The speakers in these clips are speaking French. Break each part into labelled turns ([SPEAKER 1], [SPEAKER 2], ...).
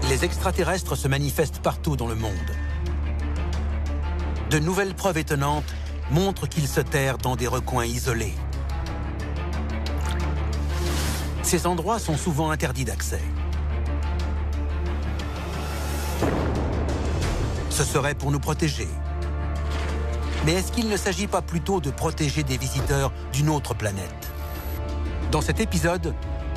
[SPEAKER 1] Les extraterrestres se manifestent partout dans le monde. De nouvelles preuves étonnantes montrent qu'ils se terrent dans des recoins isolés. Ces endroits sont souvent interdits d'accès. Ce serait pour nous protéger. Mais est-ce qu'il ne s'agit pas plutôt de protéger des visiteurs d'une autre planète? Dans cet épisode,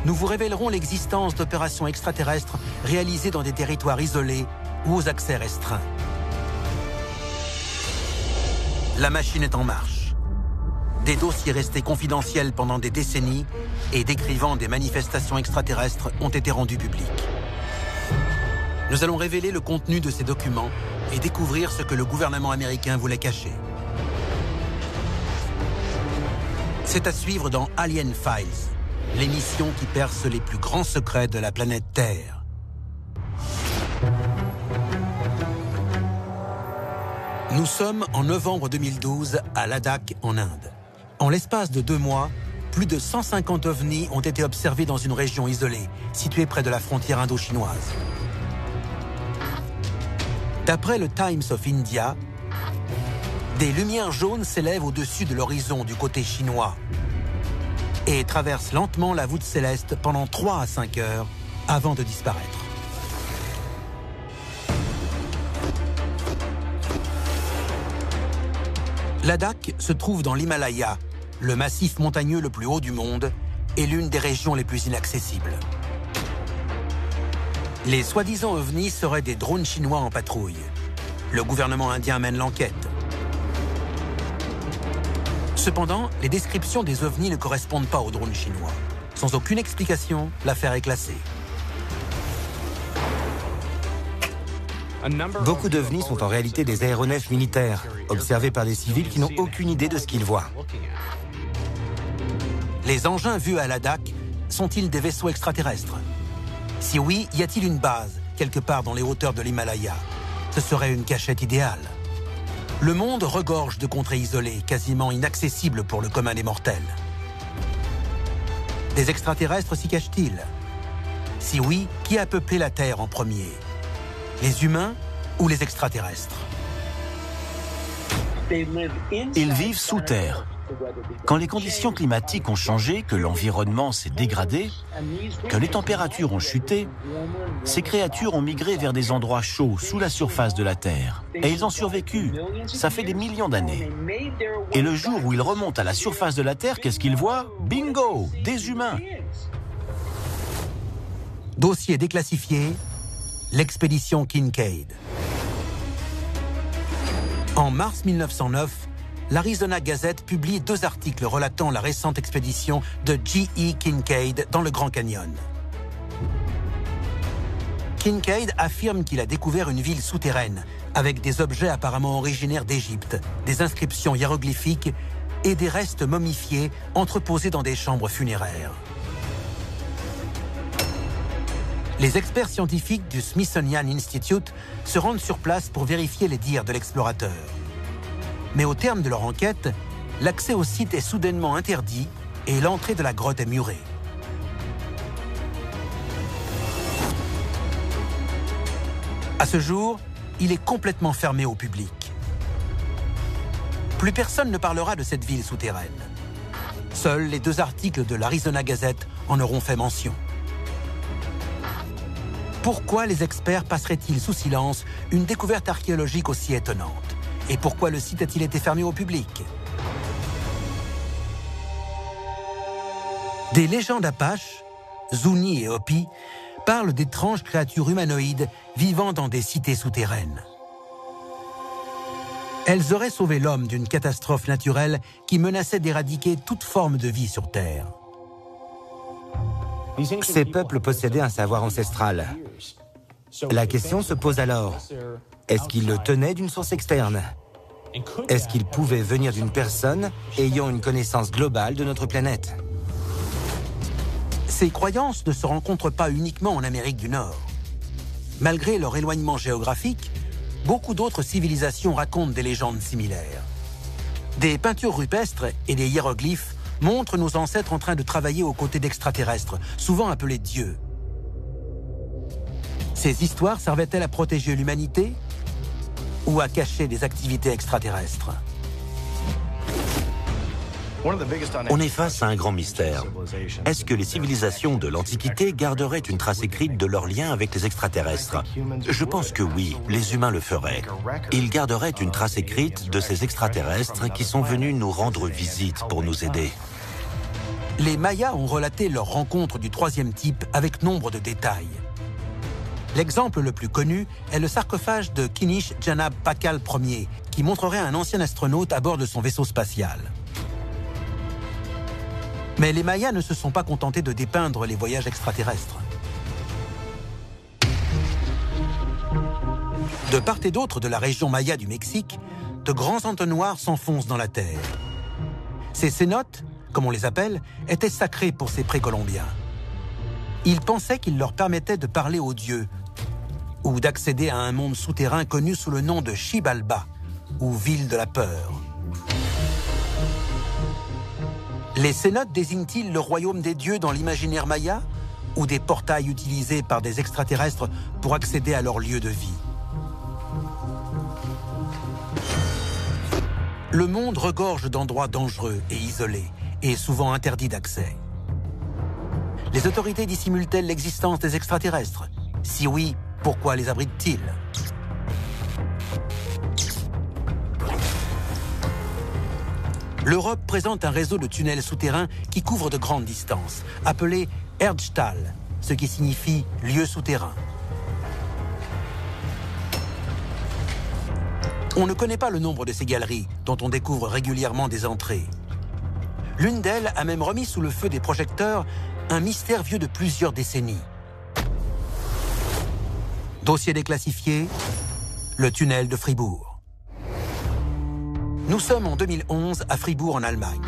[SPEAKER 1] nous vous révélerons l'existence d'opérations extraterrestres réalisées dans des territoires isolés ou aux accès restreints. La machine est en marche. Des dossiers restés confidentiels pendant des décennies et décrivant des manifestations extraterrestres ont été rendus publics. Nous allons révéler le contenu de ces documents et découvrir ce que le gouvernement américain voulait cacher. C'est à suivre dans Alien Files, l'émission qui perce les plus grands secrets de la planète Terre. Nous sommes en novembre 2012 à Ladakh, en Inde. En l'espace de 2 mois, plus de 150 ovnis ont été observés dans une région isolée, située près de la frontière indo-chinoise. D'après le Times of India, des lumières jaunes s'élèvent au-dessus de l'horizon du côté chinois et traversent lentement la voûte céleste pendant 3 à 5 heures avant de disparaître. Ladakh se trouve dans l'Himalaya, le massif montagneux le plus haut du monde et l'une des régions les plus inaccessibles. Les soi-disant ovnis seraient des drones chinois en patrouille. Le gouvernement indien mène l'enquête. Cependant, les descriptions des ovnis ne correspondent pas aux drones chinois. Sans aucune explication, l'affaire est classée.
[SPEAKER 2] Beaucoup d'ovnis sont en réalité des aéronefs militaires, observés par des civils qui n'ont aucune idée de ce qu'ils voient.
[SPEAKER 1] Les engins vus à Ladakh sont-ils des vaisseaux extraterrestres? Si oui, y a-t-il une base, quelque part dans les hauteurs de l'Himalaya? Ce serait une cachette idéale. Le monde regorge de contrées isolées, quasiment inaccessibles pour le commun des mortels. Des extraterrestres s'y cachent-ils? Si oui, qui a peuplé la Terre en premier? Les humains ou les extraterrestres?
[SPEAKER 3] Ils vivent sous terre. Quand les conditions climatiques ont changé, que l'environnement s'est dégradé, que les températures ont chuté, ces créatures ont migré vers des endroits chauds sous la surface de la Terre. Et ils ont survécu. Ça fait des millions d'années. Et le jour où ils remontent à la surface de la Terre, qu'est-ce qu'ils voient? Bingo! Des humains!
[SPEAKER 1] Dossier déclassifié, l'expédition Kincaid. En mars 1909, l'Arizona Gazette publie 2 articles relatant la récente expédition de J.E. Kincaid dans le Grand Canyon. Kincaid affirme qu'il a découvert une ville souterraine avec des objets apparemment originaires d'Égypte, des inscriptions hiéroglyphiques et des restes momifiés entreposés dans des chambres funéraires. Les experts scientifiques du Smithsonian Institute se rendent sur place pour vérifier les dires de l'explorateur. Mais au terme de leur enquête, l'accès au site est soudainement interdit et l'entrée de la grotte est murée. À ce jour, il est complètement fermé au public. Plus personne ne parlera de cette ville souterraine. Seuls les 2 articles de l'Arizona Gazette en auront fait mention. Pourquoi les experts passeraient-ils sous silence une découverte archéologique aussi étonnante? Et pourquoi le site a-t-il été fermé au public? Des légendes apaches, Zuni et Hopi, parlent d'étranges créatures humanoïdes vivant dans des cités souterraines. Elles auraient sauvé l'homme d'une catastrophe naturelle qui menaçait d'éradiquer toute forme de vie sur Terre.
[SPEAKER 2] Ces peuples possédaient un savoir ancestral. La question se pose alors, est-ce qu'ils le tenaient d'une source externe? Est-ce qu'ils pouvaient venir d'une personne ayant une connaissance globale de notre planète?
[SPEAKER 1] Ces croyances ne se rencontrent pas uniquement en Amérique du Nord. Malgré leur éloignement géographique, beaucoup d'autres civilisations racontent des légendes similaires. Des peintures rupestres et des hiéroglyphes montrent nos ancêtres en train de travailler aux côtés d'extraterrestres, souvent appelés dieux. Ces histoires servaient-elles à protéger l'humanité ou à cacher des activités extraterrestres?
[SPEAKER 4] On est face à un grand mystère. Est-ce que les civilisations de l'Antiquité garderaient une trace écrite de leur lien avec les extraterrestres? Je pense que oui, les humains le feraient. Ils garderaient une trace écrite de ces extraterrestres qui sont venus nous rendre visite pour nous aider.
[SPEAKER 1] Les Mayas ont relaté leur rencontre du troisième type avec nombre de détails. L'exemple le plus connu est le sarcophage de Kinish Janab Pakal Ier, qui montrerait un ancien astronaute à bord de son vaisseau spatial. Mais les Mayas ne se sont pas contentés de dépeindre les voyages extraterrestres. De part et d'autre de la région Maya du Mexique, de grands entonnoirs s'enfoncent dans la terre. Ces cénotes, comme on les appelle, étaient sacrés pour ces précolombiens. Ils pensaient qu'ils leur permettaient de parler aux dieux ou d'accéder à un monde souterrain connu sous le nom de Xibalba, ou ville de la peur. Les cénotes désignent-ils le royaume des dieux dans l'imaginaire maya ou des portails utilisés par des extraterrestres pour accéder à leur lieu de vie? Le monde regorge d'endroits dangereux et isolés, et souvent interdits d'accès. Les autorités dissimulent-elles l'existence des extraterrestres? Si oui, pourquoi les abritent-ils? L'Europe présente un réseau de tunnels souterrains qui couvre de grandes distances, appelé Erdstall, ce qui signifie lieu souterrain. On ne connaît pas le nombre de ces galeries, dont on découvre régulièrement des entrées. L'une d'elles a même remis sous le feu des projecteurs un mystère vieux de plusieurs décennies. Dossier déclassifié, le tunnel de Fribourg. Nous sommes en 2011 à Fribourg en Allemagne.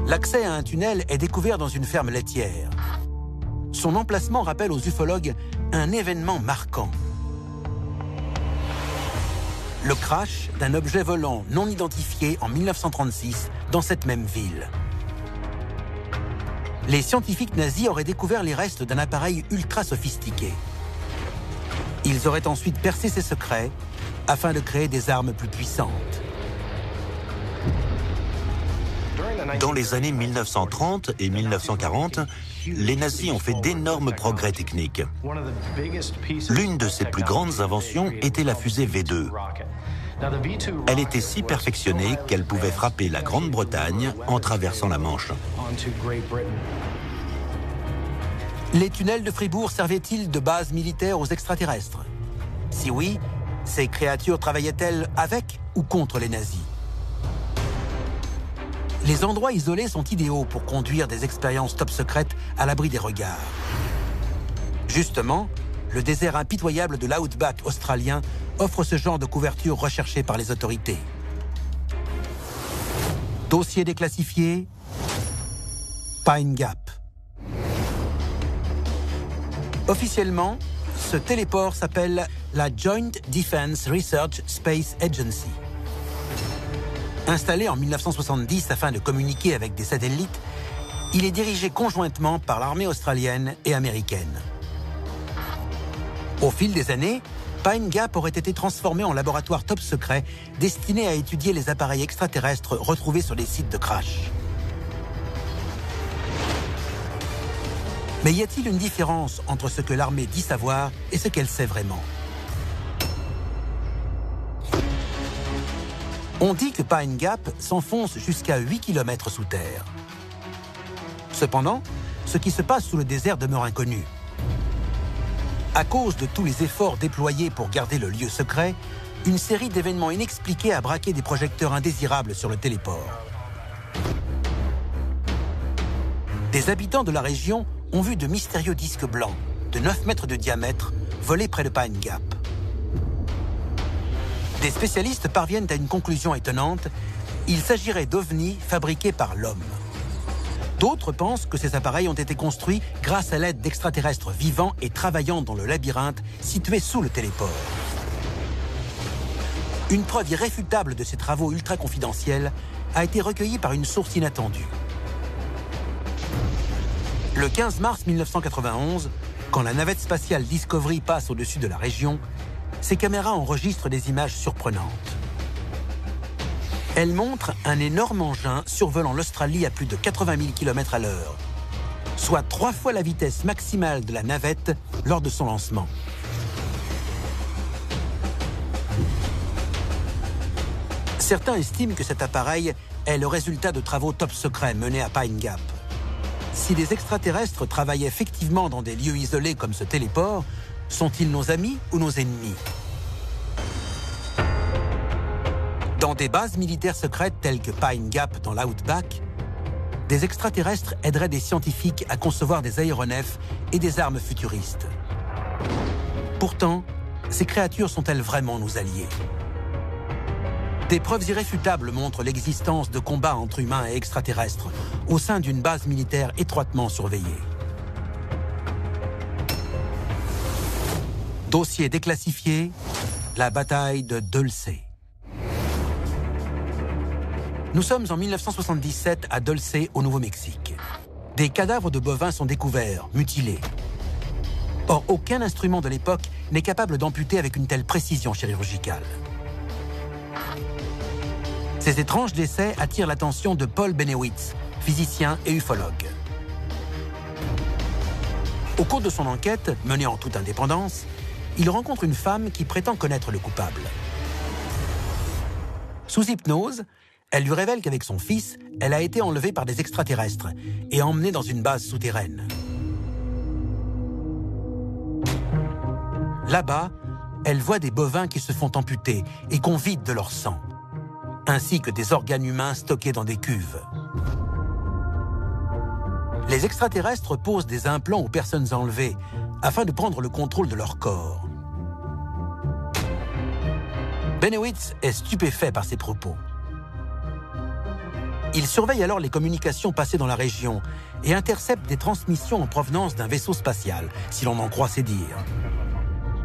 [SPEAKER 1] L'accès à un tunnel est découvert dans une ferme laitière. Son emplacement rappelle aux ufologues un événement marquant. Le crash d'un objet volant non identifié en 1936 dans cette même ville. Les scientifiques nazis auraient découvert les restes d'un appareil ultra sophistiqué. Ils auraient ensuite percé ses secrets afin de créer des armes plus puissantes.
[SPEAKER 4] Dans les années 1930 et 1940, les nazis ont fait d'énormes progrès techniques. L'une de ses plus grandes inventions était la fusée V2. Elle était si perfectionnée qu'elle pouvait frapper la Grande-Bretagne en traversant la Manche.
[SPEAKER 1] Les tunnels de Fribourg servaient-ils de base militaire aux extraterrestres? Si oui, ces créatures travaillaient-elles avec ou contre les nazis? Les endroits isolés sont idéaux pour conduire des expériences top secrètes à l'abri des regards. Justement, le désert impitoyable de l'outback australien offre ce genre de couverture recherchée par les autorités. Dossier déclassifié, Pine Gap. Officiellement, ce téléport s'appelle la Joint Defense Research Space Agency. Installé en 1970 afin de communiquer avec des satellites, il est dirigé conjointement par l'armée australienne et américaine. Au fil des années, Pine Gap aurait été transformé en laboratoire top secret destiné à étudier les appareils extraterrestres retrouvés sur les sites de crash. Mais y a-t-il une différence entre ce que l'armée dit savoir et ce qu'elle sait vraiment? On dit que Pine Gap s'enfonce jusqu'à 8 km sous terre. Cependant, ce qui se passe sous le désert demeure inconnu. À cause de tous les efforts déployés pour garder le lieu secret, une série d'événements inexpliqués a braqué des projecteurs indésirables sur le téléport. Des habitants de la région ont vu de mystérieux disques blancs de 9 mètres de diamètre voler près de Pine Gap. Des spécialistes parviennent à une conclusion étonnante. Il s'agirait d'ovnis fabriqués par l'homme. D'autres pensent que ces appareils ont été construits grâce à l'aide d'extraterrestres vivants et travaillant dans le labyrinthe situé sous le téléport. Une preuve irréfutable de ces travaux ultra confidentiels a été recueillie par une source inattendue. Le 15 mars 1991, Quand la navette spatiale Discovery passe au-dessus de la région, ses caméras enregistrent des images surprenantes. Elle montre un énorme engin survolant l'Australie à plus de 80 000 km à l'heure, soit 3 fois la vitesse maximale de la navette lors de son lancement. Certains estiment que cet appareil est le résultat de travaux top secrets menés à Pine Gap. Si des extraterrestres travaillent effectivement dans des lieux isolés comme ce téléport, sont-ils nos amis ou nos ennemis? Dans des bases militaires secrètes telles que Pine Gap dans l'Outback, des extraterrestres aideraient des scientifiques à concevoir des aéronefs et des armes futuristes. Pourtant, ces créatures sont-elles vraiment nos alliés? Des preuves irréfutables montrent l'existence de combats entre humains et extraterrestres au sein d'une base militaire étroitement surveillée. Dossier déclassifié, la bataille de Dulce. Nous sommes en 1977 à Dulce, au Nouveau-Mexique. Des cadavres de bovins sont découverts, mutilés. Or, aucun instrument de l'époque n'est capable d'amputer avec une telle précision chirurgicale. Ces étranges décès attirent l'attention de Paul Bennewitz, physicien et ufologue. Au cours de son enquête, menée en toute indépendance, il rencontre une femme qui prétend connaître le coupable. Sous hypnose, elle lui révèle qu'avec son fils, elle a été enlevée par des extraterrestres et emmenée dans une base souterraine. Là-bas, elle voit des bovins qui se font amputer et qu'on vide de leur sang, ainsi que des organes humains stockés dans des cuves. Les extraterrestres posent des implants aux personnes enlevées afin de prendre le contrôle de leur corps. Bennewitz est stupéfait par ces propos. Il surveille alors les communications passées dans la région et intercepte des transmissions en provenance d'un vaisseau spatial, si l'on en croit ses dires.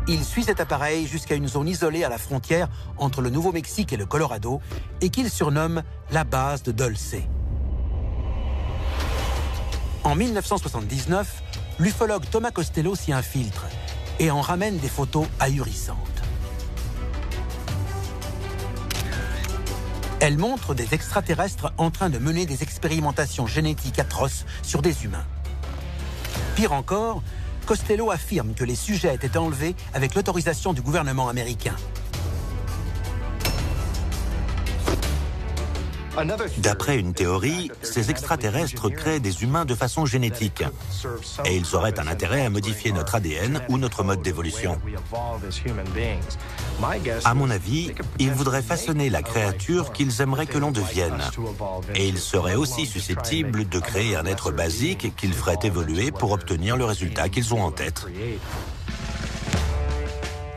[SPEAKER 1] Il suit cet appareil jusqu'à une zone isolée à la frontière entre le Nouveau-Mexique et le Colorado et qu'il surnomme la base de Dulce. En 1979, l'ufologue Thomas Costello s'y infiltre et en ramène des photos ahurissantes. Elle montre des extraterrestres en train de mener des expérimentations génétiques atroces sur des humains. Pire encore, Costello affirme que les sujets étaient enlevés avec l'autorisation du gouvernement américain.
[SPEAKER 4] D'après une théorie, ces extraterrestres créent des humains de façon génétique. Et ils auraient un intérêt à modifier notre ADN ou notre mode d'évolution. À mon avis, ils voudraient façonner la créature qu'ils aimeraient que l'on devienne. Et ils seraient aussi susceptibles de créer un être basique qu'ils feraient évoluer pour obtenir le résultat qu'ils ont en tête.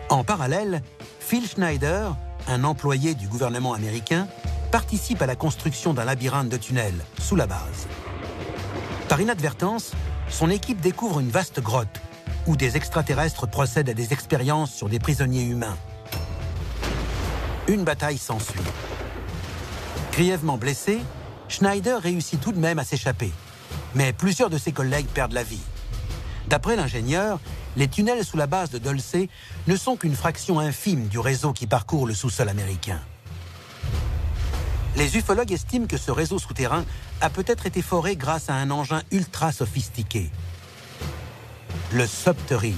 [SPEAKER 1] En parallèle, Phil Schneider, un employé du gouvernement américain, participe à la construction d'un labyrinthe de tunnels sous la base. Par inadvertance, son équipe découvre une vaste grotte où des extraterrestres procèdent à des expériences sur des prisonniers humains. Une bataille s'ensuit. Grièvement blessé, Schneider réussit tout de même à s'échapper, mais plusieurs de ses collègues perdent la vie. D'après l'ingénieur, les tunnels sous la base de Dulce ne sont qu'une fraction infime du réseau qui parcourt le sous-sol américain. Les ufologues estiment que ce réseau souterrain a peut-être été foré grâce à un engin ultra sophistiqué, le Subterrane.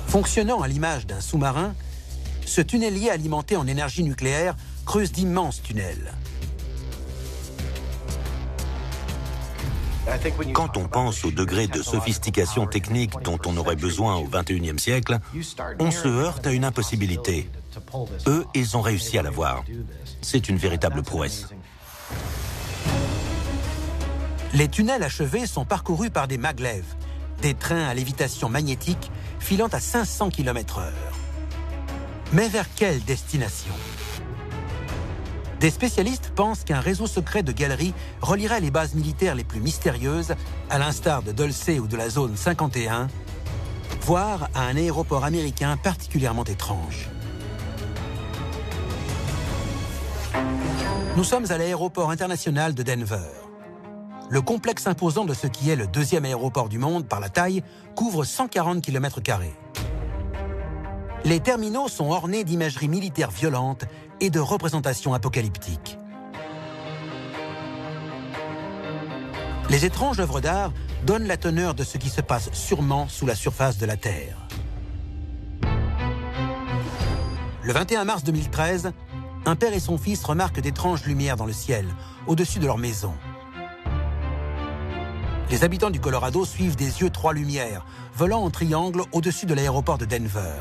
[SPEAKER 1] Fonctionnant à l'image d'un sous-marin, ce tunnelier alimenté en énergie nucléaire creuse d'immenses tunnels.
[SPEAKER 4] Quand on pense au degré de sophistication technique dont on aurait besoin au XXIe siècle, on se heurte à une impossibilité. Eux, ils ont réussi à l'avoir. C'est une véritable prouesse.
[SPEAKER 1] Les tunnels achevés sont parcourus par des maglev, des trains à lévitation magnétique filant à 500 km/h. Mais vers quelle destination? Des spécialistes pensent qu'un réseau secret de galeries relierait les bases militaires les plus mystérieuses, à l'instar de Dulce ou de la zone 51, voire à un aéroport américain particulièrement étrange. Nous sommes à l'aéroport international de Denver. le complexe imposant de ce qui est le deuxième aéroport du monde par la taille couvre 140 km². Les terminaux sont ornés d'imagerie militaire violente et de représentations apocalyptiques. Les étranges œuvres d'art donnent la teneur de ce qui se passe sûrement sous la surface de la Terre. Le 21 mars 2013, un père et son fils remarquent d'étranges lumières dans le ciel, au-dessus de leur maison. Les habitants du Colorado suivent des yeux 3 lumières, volant en triangle au-dessus de l'aéroport de Denver.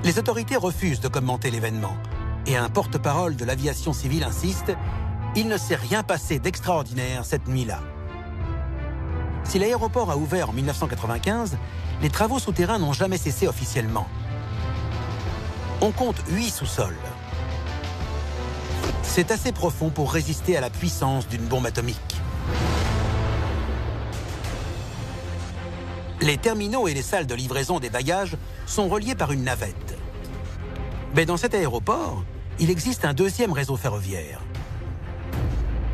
[SPEAKER 1] Les autorités refusent de commenter l'événement, et un porte-parole de l'aviation civile insiste « Il ne s'est rien passé d'extraordinaire cette nuit-là ». Si l'aéroport a ouvert en 1995, les travaux souterrains n'ont jamais cessé officiellement. On compte 8 sous-sols. C'est assez profond pour résister à la puissance d'une bombe atomique. Les terminaux et les salles de livraison des bagages sont reliés par une navette. Mais dans cet aéroport, il existe un deuxième réseau ferroviaire.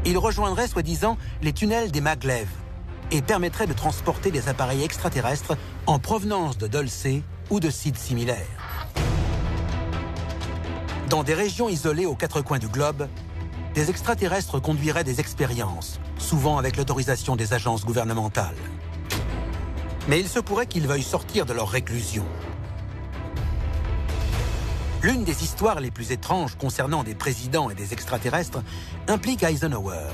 [SPEAKER 1] Il rejoindrait soi-disant les tunnels des Maglev et permettrait de transporter des appareils extraterrestres en provenance de Dulce ou de sites similaires. Dans des régions isolées aux 4 coins du globe, des extraterrestres conduiraient des expériences, souvent avec l'autorisation des agences gouvernementales. Mais il se pourrait qu'ils veuillent sortir de leur réclusion. L'une des histoires les plus étranges concernant des présidents et des extraterrestres implique Eisenhower.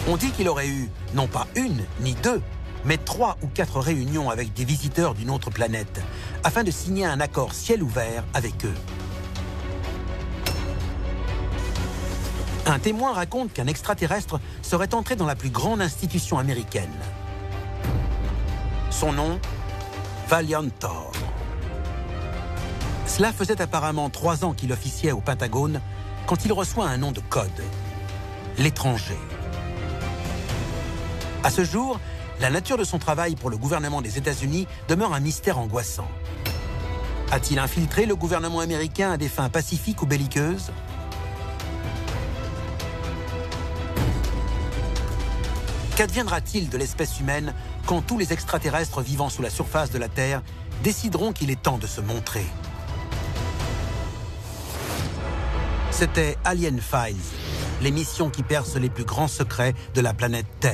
[SPEAKER 1] On dit qu'il aurait eu, non pas 1 ni 2, mais 3 ou 4 réunions avec des visiteurs d'une autre planète, afin de signer un accord ciel ouvert avec eux. Un témoin raconte qu'un extraterrestre serait entré dans la plus grande institution américaine. Son nom, Valiant Thor. Cela faisait apparemment 3 ans qu'il officiait au Pentagone quand il reçoit un nom de code, l'étranger. À ce jour, la nature de son travail pour le gouvernement des États-Unis demeure un mystère angoissant. A-t-il infiltré le gouvernement américain à des fins pacifiques ou belliqueuses ? Qu'adviendra-t-il de l'espèce humaine quand tous les extraterrestres vivant sous la surface de la Terre décideront qu'il est temps de se montrer ? C'était Alien Files, l'émission qui perce les plus grands secrets de la planète Terre.